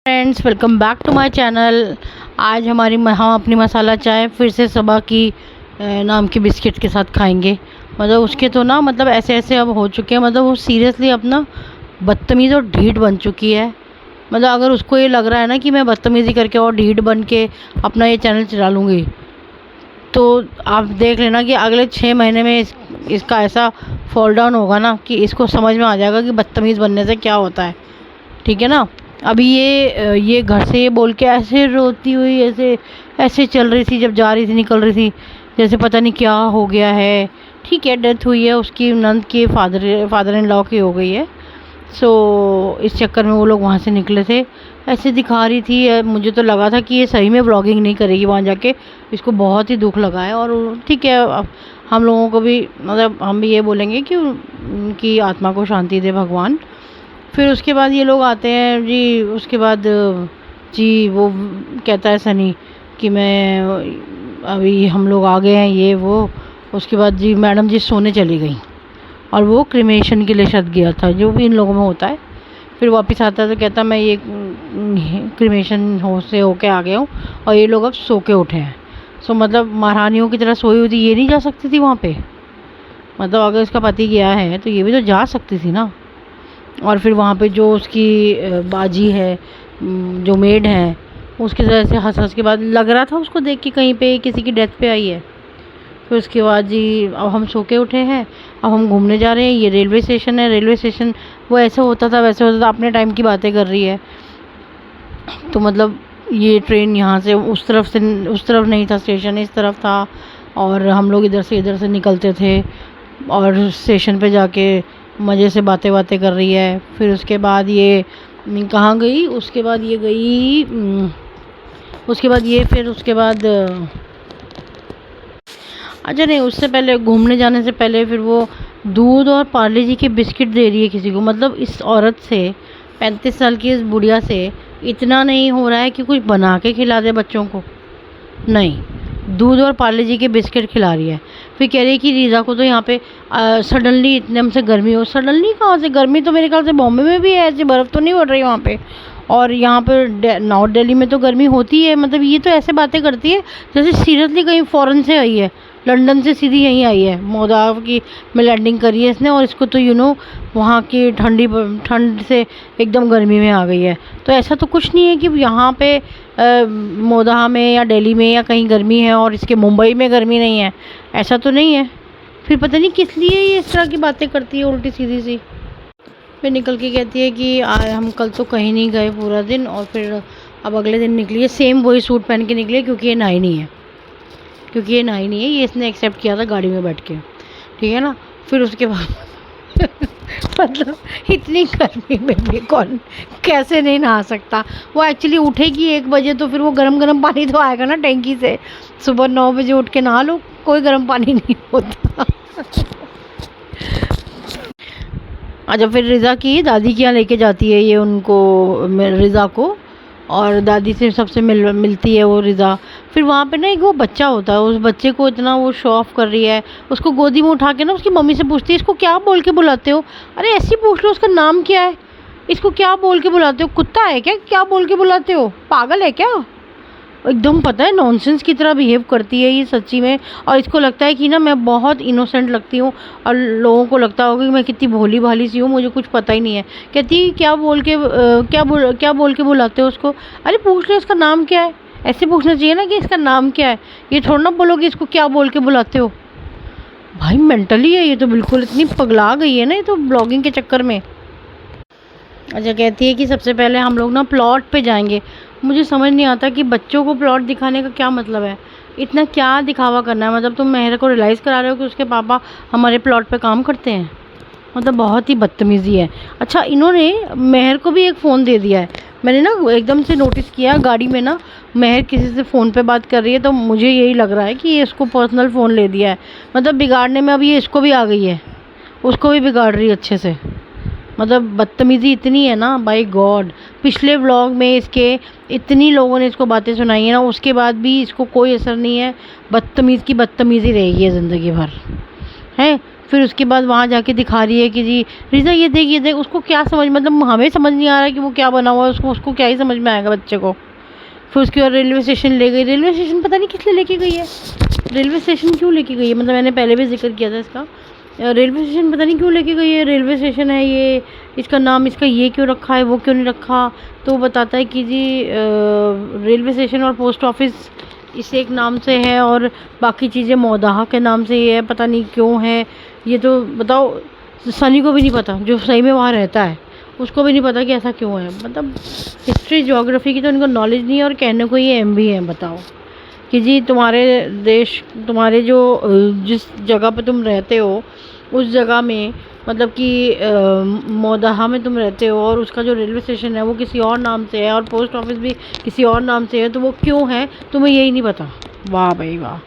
Friends, welcome back to my channel. आज हम अपनी मसाला चाय फिर से सबा की नाम की बिस्किट के साथ खाएंगे। मतलब उसके तो ना मतलब ऐसे ऐसे अब हो चुके हैं, मतलब वो सीरियसली अपना बदतमीज़ और ढीठ बन चुकी है। मतलब अगर उसको ये लग रहा है ना कि मैं बदतमीज़ी करके और ढीठ बन के अपना ये चैनल चला लूँगी, तो आप देख लेना कि अगले 6 महीने में इसका ऐसा फॉल डाउन होगा ना कि इसको समझ में आ जाएगा कि बदतमीज़ बनने से क्या होता है। ठीक है ना। अभी ये घर से ये बोल के ऐसे रोती हुई ऐसे ऐसे चल रही थी, जब जा रही थी निकल रही थी, जैसे पता नहीं क्या हो गया है। ठीक है, डेथ हुई है उसकी नंद के फादर इन लॉ की हो गई है। सो इस चक्कर में वो लोग वहाँ से निकले थे। ऐसे दिखा रही थी, मुझे तो लगा था कि ये सही में व्लॉगिंग नहीं करेगी वहाँ जाके। इसको बहुत ही दुख लगा है। और ठीक है, अब हम लोगों को भी मतलब हम भी ये बोलेंगे कि उनकी आत्मा को शांति दे भगवान। फिर उसके बाद ये लोग आते हैं जी। उसके बाद जी वो कहता है सनी कि मैं अभी हम लोग आ गए हैं ये वो। उसके बाद जी मैडम जी सोने चली गई और वो क्रिमेशन के लिए शत गया था, जो भी इन लोगों में होता है। फिर वापस आता है तो कहता मैं ये क्रिमेशन से होके आ गया हूँ और ये लोग अब सो के उठे हैं। सो मतलब महारानियों की तरह सोई हुई थी, ये नहीं जा सकती थी वहाँ पे। मतलब अगर इसका पति गया है तो ये भी तो जा सकती थी ना। और फिर वहाँ पे जो उसकी बाजी है, जो मेड है, उसके तरह से हंस हंस के बाद लग रहा था उसको देख के कहीं पे किसी की डेथ पे आई है। फिर उसके बाद जी अब हम सो के उठे हैं, अब हम घूमने जा रहे हैं। ये रेलवे स्टेशन है, रेलवे स्टेशन वो ऐसे होता था वैसे होता था, अपने टाइम की बातें कर रही है। तो मतलब ये ट्रेन यहाँ से उस तरफ नहीं था स्टेशन, इस तरफ था। और हम लोग इधर से निकलते थे और स्टेशन पे जाके मज़े से बातें कर रही है। फिर उसके बाद ये कहाँ गई, उसके बाद ये गई उसके बाद ये फिर उसके बाद अच्छा नहीं, उससे पहले घूमने जाने से पहले फिर वो दूध और पार्ले जी की बिस्किट दे रही है किसी को। मतलब इस औरत से, 35 साल की इस बुढ़िया से इतना नहीं हो रहा है कि कुछ बना के खिला दे बच्चों को। नहीं, दूध और पार्ले जी के बिस्किट खिला रही है। फिर कह रही है कि रीज़ा को तो यहाँ पे सडनली इतने हमसे गर्मी हो। सडनली कहाँ से गर्मी? तो मेरे ख्याल से बॉम्बे में भी है, ऐसी बर्फ़ तो नहीं पड़ रही वहाँ पे। और यहाँ पर नॉर्थ दिल्ली में तो गर्मी होती है। मतलब ये तो ऐसे बातें करती है जैसे सीरियसली कहीं फ़ॉरेन से आई है, लंदन से सीधी यहीं आई है। मोदाव की में लैंडिंग करी है इसने, और इसको तो वहाँ की ठंड से एकदम गर्मी में आ गई है। तो ऐसा तो कुछ नहीं है कि यहाँ पे मोदाहा में या दिल्ली में या कहीं गर्मी है और इसके मुंबई में गर्मी नहीं है, ऐसा तो नहीं है। फिर पता नहीं किस लिए ये इस तरह की बातें करती है उल्टी सीधी सी। फिर निकल के कहती है कि हम कल तो कहीं नहीं गए पूरा दिन, और फिर अब अगले दिन निकली है सेम वही सूट पहन के निकली है, क्योंकि ये नहाई नहीं है। ये इसने एक्सेप्ट किया था गाड़ी में बैठ के। ठीक है ना। फिर उसके बाद मतलब इतनी गर्मी में भी कौन कैसे नहीं नहा सकता। वो एक्चुअली उठेगी 1 बजे तो फिर वो गरम गरम पानी तो आएगा ना टैंकी से। सुबह 9 बजे उठ के नहा लो, कोई गर्म पानी नहीं होता। अच्छा, फिर रिज़ा की दादी के यहाँ लेके जाती है ये उनको, रिज़ा को। और दादी से सबसे मिलती है वो रिज़ा। फिर वहाँ पे ना एक वो बच्चा होता है, उस बच्चे को इतना वो शो ऑफ कर रही है। उसको गोदी में उठा के ना उसकी मम्मी से पूछती है इसको क्या बोल के बुलाते हो? अरे ऐसे ही पूछ लो उसका नाम क्या है, इसको क्या बोल के बुलाते हो? कुत्ता है क्या? क्या बोल के बुलाते हो? पागल है क्या? एकदम पता है नॉनसेंस की तरह बिहेव करती है ये सच्ची में। और इसको लगता है कि ना मैं बहुत इनोसेंट लगती हूँ और लोगों को लगता होगा कि मैं कितनी भोली भाली सी हूँ, मुझे कुछ पता ही नहीं है। कहती है क्या बोल के बुलाते हो उसको? अरे पूछ लो इसका नाम क्या है, ऐसे पूछना चाहिए ना कि इसका नाम क्या है। ये थोड़ा ना बोलोगे इसको क्या बोल के बुलाते हो। भाई मेंटली है ये तो, बिल्कुल इतनी पगला गई है ना ये तो ब्लॉगिंग के चक्कर में। अच्छा, कहती है कि सबसे पहले हम लोग ना प्लॉट पे जाएंगे। मुझे समझ नहीं आता कि बच्चों को प्लॉट दिखाने का क्या मतलब है, इतना क्या दिखावा करना है। मतलब तुम मेहर को रियलाइज़ करा रहे हो कि उसके पापा हमारे प्लॉट पे काम करते हैं। मतलब बहुत ही बदतमीज़ी है। अच्छा, इन्होंने मेहर को भी एक फ़ोन दे दिया है। मैंने ना एकदम से नोटिस किया गाड़ी में ना मेहर किसी से फ़ोन पे बात कर रही है, तो मुझे यही लग रहा है कि ये इसको पर्सनल फ़ोन ले दिया है। मतलब बिगाड़ने में अब ये इसको भी आ गई है, उसको भी बिगाड़ रही है अच्छे से। मतलब बदतमीज़ी इतनी है ना, बाय गॉड। पिछले व्लॉग में इसके इतनी लोगों ने इसको बातें सुनाई है ना, उसके बाद भी इसको कोई असर नहीं है। बदतमीज़ की बदतमीज़ी रहेगी है ज़िंदगी भर है। फिर उसके बाद वहाँ जाके दिखा रही है कि जी रिज़ा ये देख, उसको क्या समझ, मतलब हमें समझ नहीं आ रहा है कि वो क्या बना हुआ है, उसको क्या ही समझ में आएगा बच्चे को। फिर उसके बाद रेलवे स्टेशन ले गई, रेलवे स्टेशन पता नहीं किस लिए लेके गई है, रेलवे स्टेशन क्यों लेके गई है, मतलब मैंने पहले भी जिक्र किया था इसका। रेलवे स्टेशन पता नहीं क्यों लेके गई है, रेलवे स्टेशन है ये, इसका नाम इसका ये क्यों रखा है, वो क्यों नहीं रखा। तो वो बताता है कि जी रेलवे स्टेशन और पोस्ट ऑफिस इस एक नाम से है और बाकी चीज़ें मौदाहा के नाम से ही है, पता नहीं क्यों है ये। तो बताओ, सनी को भी नहीं पता, जो सही में वहाँ रहता है उसको भी नहीं पता कि ऐसा क्यों है। मतलब हिस्ट्री ज्योग्राफी की तो इनको नॉलेज नहीं है और कहने को ये MB है। बताओ कि जी तुम्हारे देश, तुम्हारे जो जिस जगह पे तुम रहते हो उस जगह में, मतलब कि मौदाहा में तुम रहते हो और उसका जो रेलवे स्टेशन है वो किसी और नाम से है और पोस्ट ऑफिस भी किसी और नाम से है, तो वो क्यों है तुम्हें यही नहीं पता। वाह भाई वाह,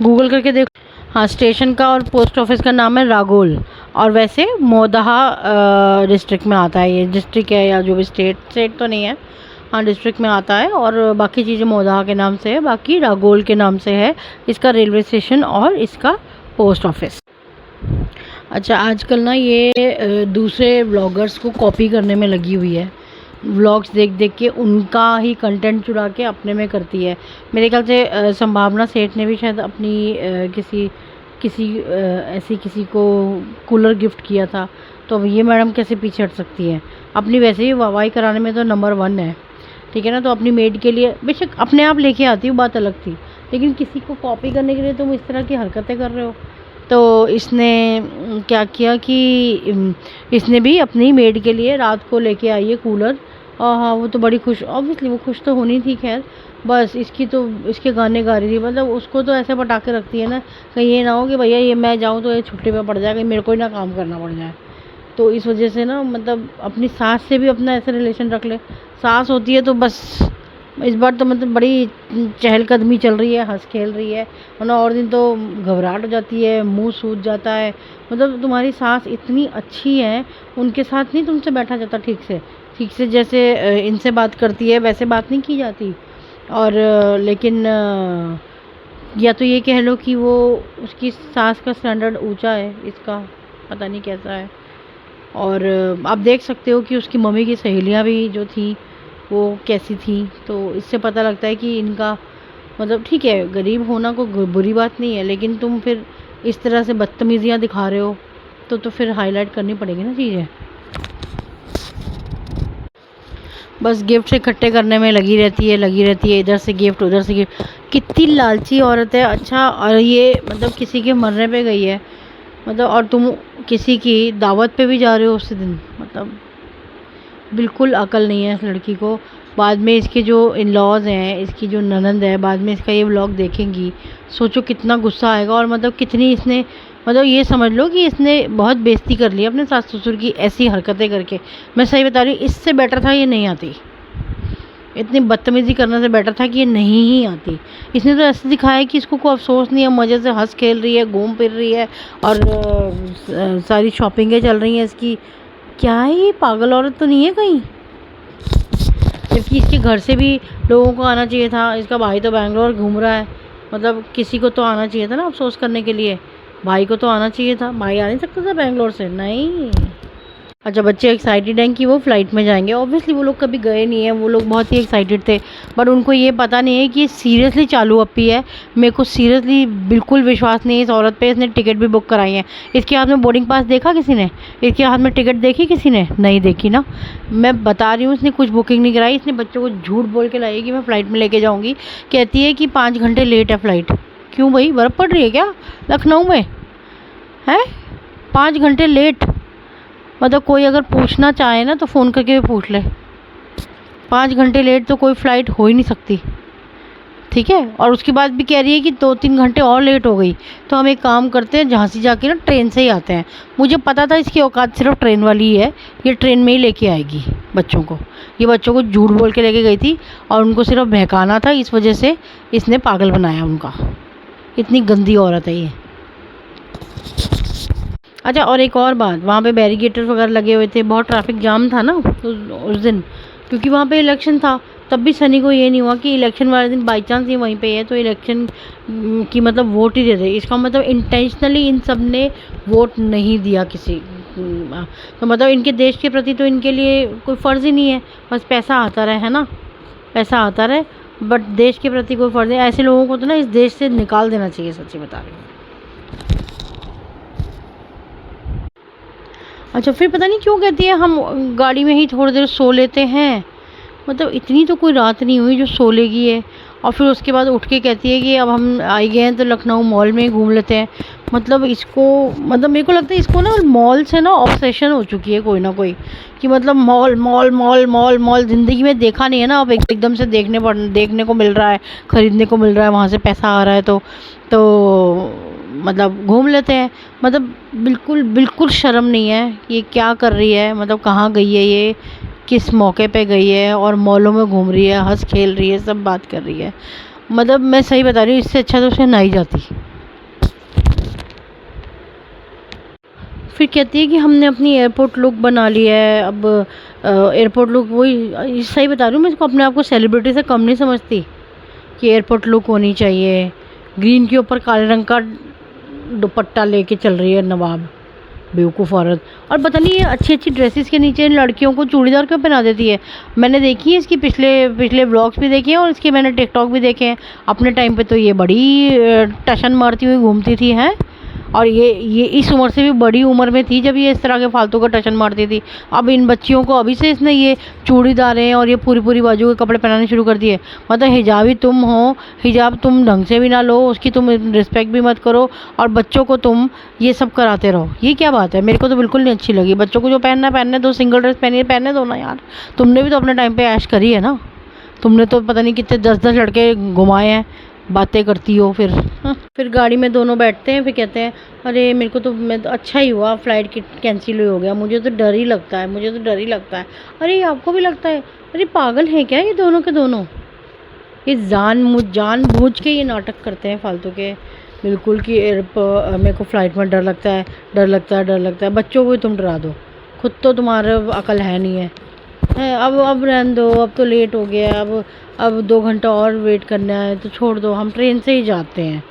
गूगल करके देखो। हाँ, स्टेशन का और पोस्ट ऑफिस का नाम है रागोल, और वैसे मौदाहा डिस्ट्रिक्ट में आता है, ये डिस्ट्रिक्ट है या जो भी स्टेट तो नहीं है, हाँ डिस्ट्रिक्ट में आता है। और बाकी चीज़ें मौदाहा के नाम से है, बाकी रागोल के नाम से है इसका रेलवे स्टेशन और इसका पोस्ट ऑफिस। अच्छा, आजकल ना ये दूसरे व्लॉगर्स को कॉपी करने में लगी हुई है, व्लॉग्स देख देख के उनका ही कंटेंट चुरा के अपने में करती है। मेरे ख्याल से संभावना सेठ ने भी शायद अपनी किसी किसी ऐसी किसी को कूलर गिफ्ट किया था, तो अब ये मैडम कैसे पीछे हट सकती है। अपनी वैसे ही वाहवाही कराने में तो नंबर 1 है, ठीक है ना। तो अपनी मेड के लिए बेशक अपने आप लेके आती हूँ, बात अलग थी, लेकिन किसी को कॉपी करने के लिए तुम इस तरह की हरकतें कर रहे हो। तो इसने क्या किया कि इसने भी अपनी मेड के लिए रात को लेके आई है कूलर। और हाँ, वो तो बड़ी खुश, ऑब्वियसली वो खुश तो होनी थी। खैर बस इसकी तो इसके गाने गा रही थी, मतलब उसको तो ऐसे पटाखे रखती है ना, कहीं ये ना हो कि भैया ये मैं जाऊँ तो ये छुट्टी पे पड़ जाए, कहीं मेरे को ही ना काम करना पड़ जाए। तो इस वजह से ना, मतलब अपनी सास से भी अपना ऐसा रिलेशन रख ले। सास होती है तो बस इस बार तो मतलब बड़ी चहलकदमी चल रही है, हंस खेल रही है, वरना और दिन तो घबराहट हो जाती है, मुंह सूज जाता है। मतलब तुम्हारी सास इतनी अच्छी है, उनके साथ नहीं तुमसे बैठा जाता ठीक से जैसे इनसे बात करती है वैसे बात नहीं की जाती। और लेकिन या तो ये कह लो कि वो उसकी सास का स्टैंडर्ड ऊंचा है, इसका पता नहीं कैसा है। और आप देख सकते हो कि उसकी मम्मी की सहेलियां भी जो थी वो कैसी थी, तो इससे पता लगता है कि इनका मतलब ठीक है, गरीब होना कोई बुरी बात नहीं है, लेकिन तुम फिर इस तरह से बदतमीजियाँ दिखा रहे हो तो फिर हाईलाइट करनी पड़ेगी ना चीज़ें। बस गिफ्ट इकट्ठे करने में लगी रहती है, इधर से गिफ्ट उधर से गिफ्ट। कितनी लालची औरत है। अच्छा, और ये मतलब किसी के मरने पे गई है, मतलब और तुम किसी की दावत पे भी जा रहे हो उसी दिन, मतलब बिल्कुल अकल नहीं है इस लड़की को। बाद में इसके जो इन लॉज हैं, इसकी जो ननंद है, बाद में इसका ये व्लॉग देखेंगी, सोचो कितना गुस्सा आएगा। और मतलब कितनी इसने, मतलब ये समझ लो कि इसने बहुत बेइज्जती कर ली अपने सास ससुर की ऐसी हरकतें करके। मैं सही बता रही हूँ, इससे बेटर था ये नहीं आती, इतनी बदतमीज़ी करने से बेटर था कि ये नहीं ही आती। इसने तो ऐसे दिखाया कि इसको कोई अफसोस नहीं है, मज़े से हंस खेल रही है, घूम फिर रही है और सारी शॉपिंगें चल रही हैं इसकी। क्या है ये, पागल औरत तो नहीं है कहीं। जबकि इसके घर से भी लोगों को आना चाहिए था, इसका भाई तो बैंगलोर घूम रहा है, मतलब किसी को तो आना चाहिए था ना अफसोस करने के लिए, भाई को तो आना चाहिए था। भाई आ नहीं सकता था बैंगलोर से, नहीं। अच्छा, बच्चे एक्साइटेड हैं कि वो फ़्लाइट में जाएंगे। ऑब्वियसली वो लोग कभी गए नहीं हैं, वो लोग बहुत ही एक्साइटेड थे, बट उनको ये पता नहीं है कि ये सीरियसली चालू अप्पी है। मेरे को सीरियसली बिल्कुल विश्वास नहीं है इस औरत पे। इसने टिकट भी बुक कराई है। इसके हाथ में बोर्डिंग पास देखा किसी ने? इसके हाथ में टिकट देखी किसी ने? नहीं देखी ना। मैं बता रही हूँ, इसने कुछ बुकिंग नहीं कराई। इसने बच्चों को झूठ बोल के लाई कि मैं फ़्लाइट में लेके जाऊँगी। कहती है कि 5 घंटे लेट है फ़्लाइट। क्यों भाई, बर्फ़ पड़ रही है क्या लखनऊ में? है 5 घंटे लेट, मतलब कोई अगर पूछना चाहे ना तो फ़ोन करके भी पूछ ले। 5 घंटे लेट तो कोई फ़्लाइट हो ही नहीं सकती, ठीक है। और उसके बाद भी कह रही है कि 2-3 घंटे और लेट हो गई तो हम एक काम करते हैं, झांसी जाके ना ट्रेन से ही आते हैं। मुझे पता था इसकी औकात सिर्फ ट्रेन वाली ही है, ये ट्रेन में ही लेके आएगी बच्चों को। ये बच्चों को झूठ बोल के लेके गई थी और उनको सिर्फ बहकाना था, इस वजह से इसने पागल बनाया उनका। इतनी गंदी औरत है ये। अच्छा, और एक और बात, वहाँ पे बैरिकेड्स वगैरह लगे हुए थे, बहुत ट्रैफिक जाम था ना उस दिन, क्योंकि वहाँ पे इलेक्शन था। तब भी सनी को ये नहीं हुआ कि इलेक्शन वाले दिन बाई चांस ये वहीं पे है तो इलेक्शन की मतलब वोट ही दे दे। इसका मतलब इंटेंशनली इन सब ने वोट नहीं दिया किसी तो मतलब इनके देश के प्रति तो इनके लिए कोई फ़र्ज़ ही नहीं है, बस पैसा आता रहे, है ना, पैसा आता रहे, बट देश के प्रति कोई फ़र्ज़ नहीं। ऐसे लोगों को तो ना इस देश से निकाल देना चाहिए, सच्ची बता रही हूँ। अच्छा, फिर पता नहीं क्यों कहती है हम गाड़ी में ही थोड़ी देर सो लेते हैं। मतलब इतनी तो कोई रात नहीं हुई जो सो लेगी है। और फिर उसके बाद उठ के कहती है कि अब हम आ गए हैं तो लखनऊ मॉल में ही घूम लेते हैं। मतलब इसको, मतलब मेरे को लगता है इसको ना मॉल से ना ऑब्सेशन हो चुकी है कोई ना कोई, कि मतलब mall mall mall mall mall ज़िंदगी में देखा नहीं है ना, अब एकदम से देखने को मिल रहा है, ख़रीदने को मिल रहा है, वहाँ से पैसा आ रहा है तो मतलब घूम लेते हैं। मतलब बिल्कुल बिल्कुल शर्म नहीं है, ये क्या कर रही है, मतलब कहाँ गई है ये, किस मौके पे गई है, और मॉलों में घूम रही है, हंस खेल रही है, सब बात कर रही है। मतलब मैं सही बता रही हूँ, इससे अच्छा तो उसे ना ही जाती। फिर कहती है कि हमने अपनी एयरपोर्ट लुक बना ली है। अब एयरपोर्ट लुक वही, सही बता रही हूँ, मैं इसको अपने आप को सेलिब्रिटी से कम नहीं समझती कि एयरपोर्ट लुक होनी चाहिए। ग्रीन के ऊपर काले रंग का दुपट्टा लेके चल रही है नवाब, बेवकूफ़ औरत। और पता नहीं ये अच्छी अच्छी ड्रेसेस के नीचे इन लड़कियों को चूड़ीदार क्यों पहना देती है। मैंने देखी है इसकी पिछले पिछले व्लॉग्स भी देखे हैं और इसके मैंने टिकटॉक भी देखे हैं। अपने टाइम पे तो ये बड़ी टशन मारती हुई घूमती थी हैं, और ये इस उम्र से भी बड़ी उम्र में थी जब ये इस तरह के फालतू का टशन मारती थी। अब इन बच्चियों को अभी से इसने ये चूड़ीदारें और ये पूरी पूरी बाजू के कपड़े पहनाने शुरू कर दिए। मतलब हिजाबी तुम हो, हिजाब तुम ढंग से भी ना लो, उसकी तुम रिस्पेक्ट भी मत करो, और बच्चों को तुम ये सब कराते रहो। ये क्या बात है, मेरे को तो बिल्कुल नहीं अच्छी लगी। बच्चों को जो पहनना है पहनने दो, सिंगल ड्रेस पहनने दो ना यार। तुमने भी तो अपने टाइम पे ऐश करी है ना, तुमने तो पता नहीं कितने 10-10 लड़के घुमाए हैं, बातें करती हो फिर। फिर गाड़ी में दोनों बैठते हैं, फिर कहते हैं अरे मेरे को तो, मैं तो अच्छा ही हुआ फ्लाइट की कैंसिल हो गया, मुझे तो डर ही लगता है, मुझे तो डर ही लगता है। अरे आपको भी लगता है? अरे पागल हैं क्या ये दोनों के दोनों? ये जानबूझ के ये नाटक करते हैं फालतू के, बिल्कुल कि मेरे को फ़्लाइट में डर लगता है, डर लगता है, डर लगता है। बच्चों को भी तुम डरा दो, खुद तो तुम्हारे अकल है नहीं है। अब रहने दो, अब तो लेट हो गया, अब 2 घंटा और वेट करना है तो छोड़ दो, हम ट्रेन से ही जाते हैं।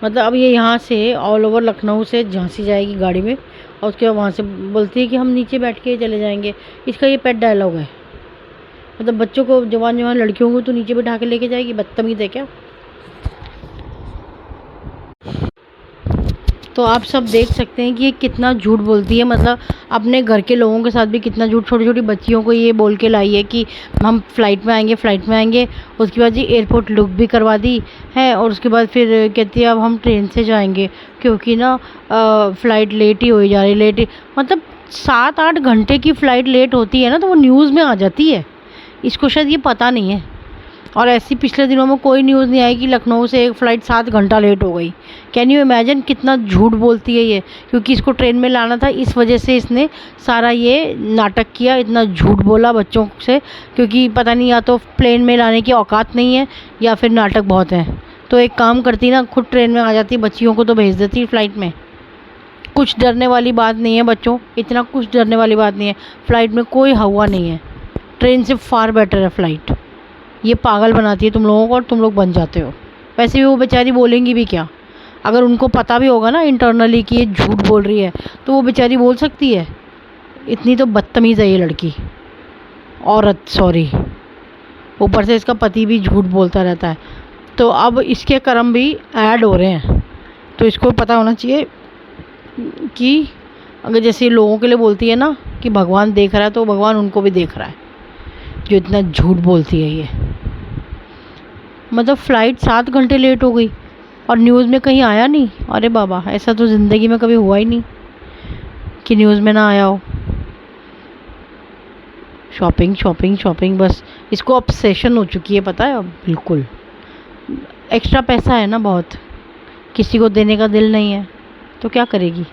मतलब अब ये यहाँ से ऑल ओवर लखनऊ से झांसी जाएगी गाड़ी में, और उसके बाद वहाँ से बोलती है कि हम नीचे बैठ के चले जाएंगे। इसका ये पेट डायलॉग है। मतलब बच्चों को, जवान जवान लड़कियों को तो नीचे बैठा के लेके जाएगी, बदतमीज़ है क्या? तो आप सब देख सकते हैं कि ये कितना झूठ बोलती है। मतलब अपने घर के लोगों के साथ भी कितना झूठ, छोटी छोटी बच्चियों को ये बोल के लाई है कि हम फ़्लाइट में आएंगे, फ़्लाइट में आएंगे। उसके बाद जी एयरपोर्ट लुक भी करवा दी है, और उसके बाद फिर कहती है अब हम ट्रेन से जाएंगे क्योंकि ना फ़्लाइट लेट ही हो जा रही, लेट ही। मतलब 7-8 घंटे की फ़्लाइट लेट होती है ना तो वो न्यूज़ में आ जाती है, इसको शायद ये पता नहीं है। और ऐसी पिछले दिनों में कोई न्यूज़ नहीं आई कि लखनऊ से एक फ़्लाइट 7 घंटा लेट हो गई। कैन यू इमेजिन कितना झूठ बोलती है ये। क्योंकि इसको ट्रेन में लाना था, इस वजह से इसने सारा ये नाटक किया, इतना झूठ बोला बच्चों से। क्योंकि पता नहीं या तो प्लेन में लाने की औकात नहीं है या फिर नाटक बहुत है। तो एक काम करती ना, खुद ट्रेन में आ जाती, बच्चियों को तो भेज देती फ़्लाइट में। कुछ डरने वाली बात नहीं है बच्चों, इतना कुछ डरने वाली बात नहीं है। फ़्लाइट में कोई हवा नहीं है, ट्रेन से फार बेटर है फ़्लाइट। ये पागल बनाती है तुम लोगों को और तुम लोग बन जाते हो। वैसे भी वो बेचारी बोलेंगी भी क्या? अगर उनको पता भी होगा ना इंटरनली कि ये झूठ बोल रही है तो वो बेचारी बोल सकती है? इतनी तो बदतमीज़ है ये लड़की, औरत, सॉरी। ऊपर से इसका पति भी झूठ बोलता रहता है। तो अब इसके कर्म भी ऐड हो रहे हैं, तो इसको पता होना चाहिए कि अगर जैसे लोगों के लिए बोलती है ना कि भगवान देख रहा है, तो भगवान उनको भी देख रहा है जो इतना झूठ बोलती है ये। मतलब फ़्लाइट 7 घंटे लेट हो गई और न्यूज़ में कहीं आया नहीं। अरे बाबा, ऐसा तो ज़िंदगी में कभी हुआ ही नहीं कि न्यूज़ में ना आया हो। शॉपिंग शॉपिंग शॉपिंग, बस इसको ऑब्सेशन हो चुकी है, पता है। अब बिल्कुल एक्स्ट्रा पैसा है ना बहुत, किसी को देने का दिल नहीं है तो क्या करेगी।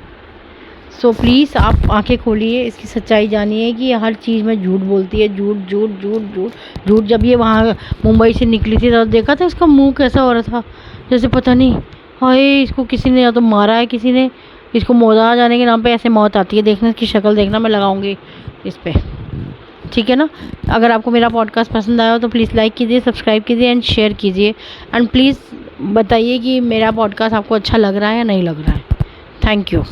सो प्लीज़ आप आंखें खोलिए, इसकी सच्चाई जानिए कि ये हर चीज़ में झूठ बोलती है। झूठ झूठ झूठ झूठ झूठ। जब ये वहाँ मुंबई से निकली थी तब देखा था इसका मुंह कैसा हो रहा था, जैसे पता नहीं हाय इसको किसी ने या तो मारा है, किसी ने इसको मौला जाने के नाम पे ऐसे मौत आती है। देखना इसकी शक्ल, देखना, मैं लगाऊंगी इस पर ठीक है ना। अगर आपको मेरा पॉडकास्ट पसंद आया हो तो प्लीज़ लाइक कीजिए, सब्सक्राइब कीजिए एंड शेयर कीजिए। एंड प्लीज़ बताइए कि मेरा पॉडकास्ट आपको अच्छा लग रहा है या नहीं लग रहा है। Thank you.